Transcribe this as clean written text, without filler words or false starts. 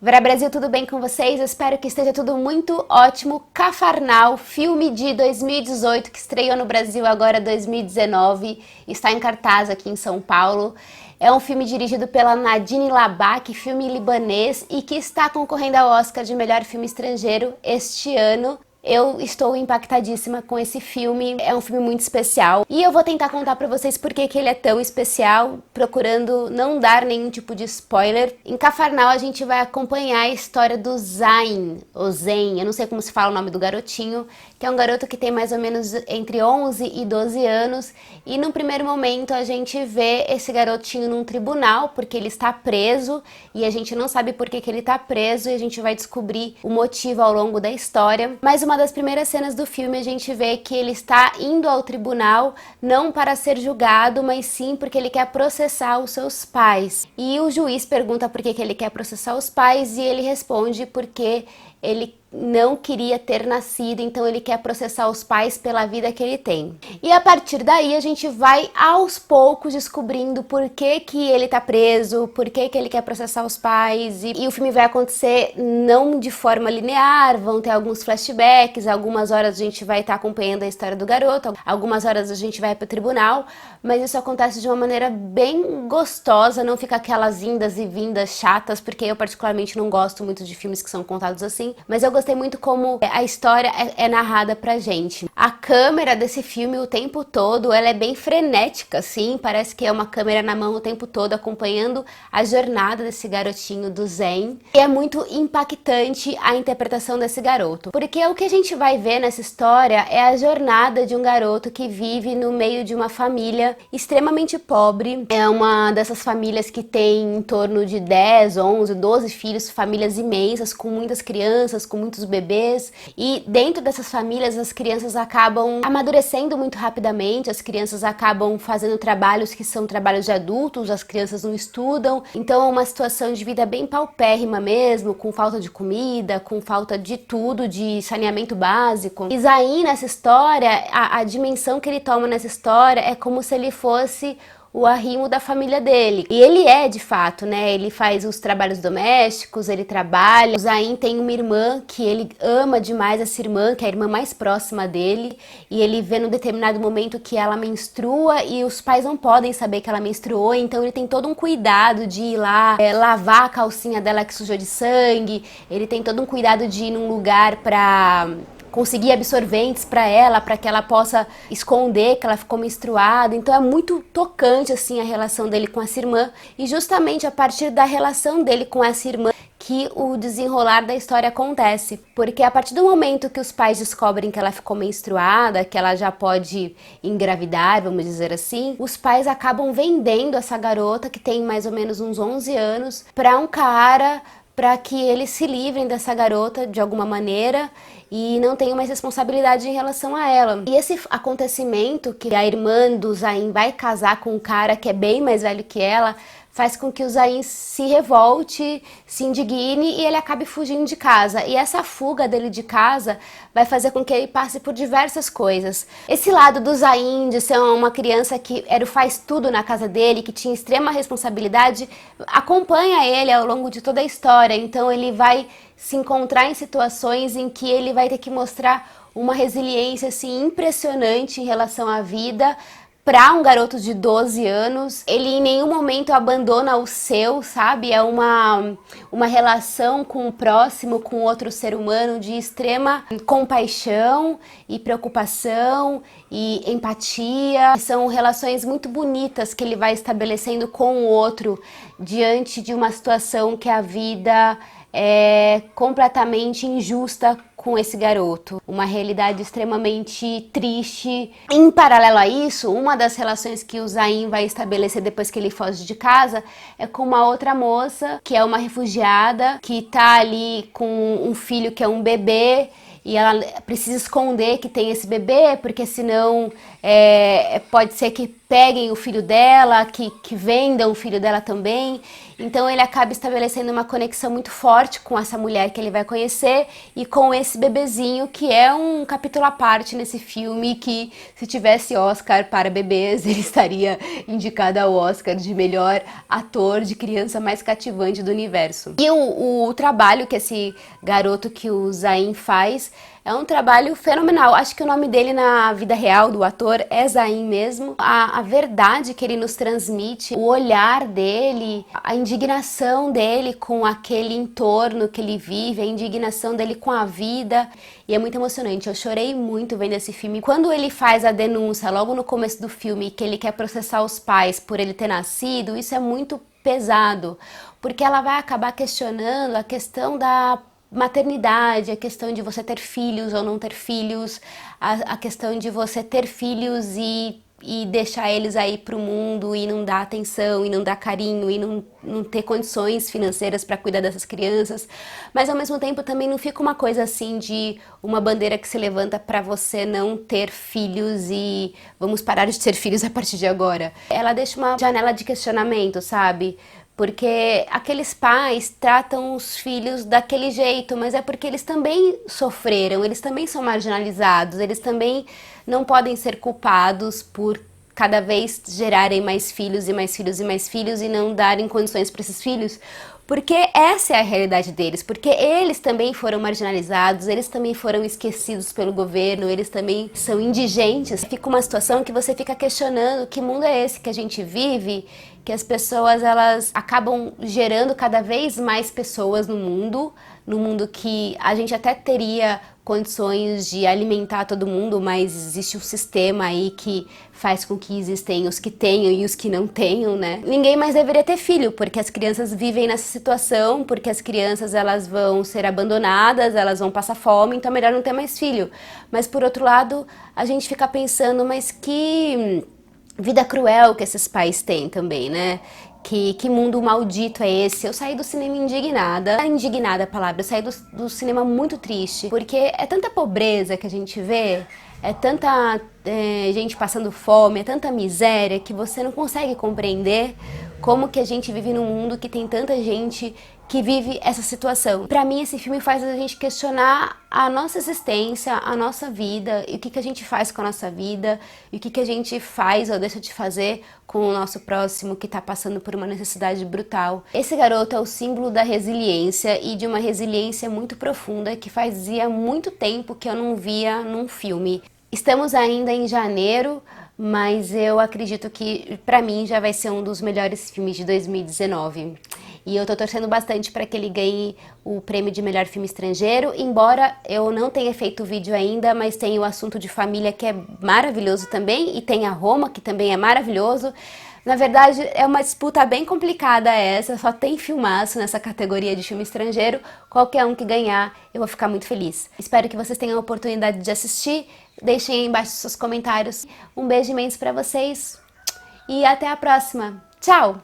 Vera Brasil, tudo bem com vocês? Eu espero que esteja tudo muito ótimo. Cafarnal, filme de 2018 que estreou no Brasil agora 2019, está em cartaz aqui em São Paulo. É um filme dirigido pela Nadine Labak, filme libanês, e que está concorrendo ao Oscar de melhor filme estrangeiro este ano. Eu estou impactadíssima com esse filme, é um filme muito especial e eu vou tentar contar pra vocês por que ele é tão especial, procurando não dar nenhum tipo de spoiler. Em Cafarnal a gente vai acompanhar a história do Zain, ou Zen, eu não sei como se fala o nome do garotinho, que é um garoto que tem mais ou menos entre 11 e 12 anos e num primeiro momento a gente vê esse garotinho num tribunal porque ele está preso e a gente não sabe por que ele está preso e a gente vai descobrir o motivo ao longo da história. Mas uma das primeiras cenas do filme a gente vê que ele está indo ao tribunal não para ser julgado, mas sim porque ele quer processar os seus pais. E o juiz pergunta por que ele quer processar os pais e ele responde porque ele não queria ter nascido, então ele quer processar os pais pela vida que ele tem. E a partir daí a gente vai aos poucos descobrindo por que ele tá preso, por que ele quer processar os pais, e o filme vai acontecer não de forma linear, vão ter alguns flashbacks, algumas horas a gente vai estar acompanhando a história do garoto, algumas horas a gente vai pro tribunal, mas isso acontece de uma maneira bem gostosa, não fica aquelas indas e vindas chatas, porque eu particularmente não gosto muito de filmes que são contados assim, mas eu gostei muito como a história é narrada pra gente. A câmera desse filme o tempo todo, ela é bem frenética, assim, parece que é uma câmera na mão o tempo todo, acompanhando a jornada desse garotinho do Zen. E é muito impactante a interpretação desse garoto, porque o que a gente vai ver nessa história é a jornada de um garoto que vive no meio de uma família extremamente pobre. É uma dessas famílias que tem em torno de 10, 11, 12 filhos, famílias imensas, com muitas crianças, com muitos bebês, e dentro dessas famílias as crianças acabam amadurecendo muito rapidamente, as crianças acabam fazendo trabalhos que são trabalhos de adultos, as crianças não estudam, então é uma situação de vida bem paupérrima mesmo, com falta de comida, com falta de tudo, de saneamento básico. E Zain, nessa história, a dimensão que ele toma nessa história é como se ele fosse o arrimo da família dele. E ele é, de fato, né? Ele faz os trabalhos domésticos, ele trabalha. O Zain tem uma irmã que ele ama demais, essa irmã, que é a irmã mais próxima dele. E ele vê num determinado momento que ela menstrua e os pais não podem saber que ela menstruou, então ele tem todo um cuidado de ir lá, lavar a calcinha dela que sujou de sangue. Ele tem todo um cuidado de ir num lugar pra conseguir absorventes para ela, para que ela possa esconder que ela ficou menstruada. Então é muito tocante assim a relação dele com essa irmã, e justamente a partir da relação dele com essa irmã que o desenrolar da história acontece, porque a partir do momento que os pais descobrem que ela ficou menstruada, que ela já pode engravidar, vamos dizer assim, os pais acabam vendendo essa garota, que tem mais ou menos uns 11 anos, para um cara, para que eles se livrem dessa garota de alguma maneira e não tenham mais responsabilidade em relação a ela. E esse acontecimento, que a irmã do Zain vai casar com um cara que é bem mais velho que ela, faz com que o Zain se revolte, se indigne e ele acabe fugindo de casa. E essa fuga dele de casa vai fazer com que ele passe por diversas coisas. Esse lado do Zain de ser uma criança que era o faz tudo na casa dele, que tinha extrema responsabilidade, acompanha ele ao longo de toda a história. Então ele vai se encontrar em situações em que ele vai ter que mostrar uma resiliência assim impressionante em relação à vida. Para um garoto de 12 anos, ele em nenhum momento abandona o seu, sabe? É uma relação com o próximo, com outro ser humano de extrema compaixão e preocupação e empatia. São relações muito bonitas que ele vai estabelecendo com o outro diante de uma situação que a vida é completamente injusta com esse garoto, uma realidade extremamente triste. Em paralelo a isso, uma das relações que o Zain vai estabelecer depois que ele foge de casa é com uma outra moça, que é uma refugiada, que tá ali com um filho que é um bebê, e ela precisa esconder que tem esse bebê, porque senão pode ser que peguem o filho dela, que vendam o filho dela também. Então ele acaba estabelecendo uma conexão muito forte com essa mulher que ele vai conhecer e com esse bebezinho, que é um capítulo à parte nesse filme, que se tivesse Oscar para bebês, ele estaria indicado ao Oscar de melhor ator de criança mais cativante do universo. E o trabalho que esse garoto, que o Zayn, faz é um trabalho fenomenal. Acho que o nome dele na vida real do ator é Zayn mesmo. A verdade que ele nos transmite, o olhar dele, a indignação dele com aquele entorno que ele vive, a indignação dele com a vida. E é muito emocionante. Eu chorei muito vendo esse filme. Quando ele faz a denúncia logo no começo do filme que ele quer processar os pais por ele ter nascido, isso é muito pesado, porque ela vai acabar questionando a questão da maternidade, a questão de você ter filhos ou não ter filhos, a questão de você ter filhos e deixar eles aí pro mundo e não dar atenção e não dar carinho e não ter condições financeiras para cuidar dessas crianças, mas ao mesmo tempo também não fica uma coisa assim de uma bandeira que se levanta para você não ter filhos e vamos parar de ter filhos a partir de agora. Ela deixa uma janela de questionamento, sabe? Porque aqueles pais tratam os filhos daquele jeito, mas é porque eles também sofreram, eles também são marginalizados, eles também não podem ser culpados por cada vez gerarem mais filhos e mais filhos e mais filhos e não darem condições para esses filhos, porque essa é a realidade deles, porque eles também foram marginalizados, eles também foram esquecidos pelo governo, eles também são indigentes. Fica uma situação que você fica questionando que mundo é esse que a gente vive, que as pessoas elas acabam gerando cada vez mais pessoas no mundo que a gente até teria condições de alimentar todo mundo, mas existe um sistema aí que faz com que existem os que tenham e os que não tenham, né? Ninguém mais deveria ter filho, porque as crianças vivem nessa situação, porque as crianças elas vão ser abandonadas, elas vão passar fome, então é melhor não ter mais filho. Mas por outro lado, a gente fica pensando, mas que vida cruel que esses pais têm também, né? Que mundo maldito é esse? Eu saí do cinema indignada, indignada a palavra, eu saí do cinema muito triste, porque é tanta pobreza que a gente vê, é tanta gente passando fome, é tanta miséria que você não consegue compreender como que a gente vive num mundo que tem tanta gente que vive essa situação. Pra mim, esse filme faz a gente questionar a nossa existência, a nossa vida, e o que a gente faz com a nossa vida, e o que a gente faz ou deixa de fazer com o nosso próximo que tá passando por uma necessidade brutal. Esse garoto é o símbolo da resiliência e de uma resiliência muito profunda que fazia muito tempo que eu não via num filme. Estamos ainda em janeiro, mas eu acredito que pra mim já vai ser um dos melhores filmes de 2019. E eu tô torcendo bastante para que ele ganhe o prêmio de melhor filme estrangeiro, embora eu não tenha feito o vídeo ainda, mas tem o Assunto de Família, que é maravilhoso também, e tem a Roma, que também é maravilhoso. Na verdade, é uma disputa bem complicada essa, só tem filmaço nessa categoria de filme estrangeiro. Qualquer um que ganhar, eu vou ficar muito feliz. Espero que vocês tenham a oportunidade de assistir. Deixem aí embaixo seus comentários. Um beijo imenso pra vocês e até a próxima. Tchau!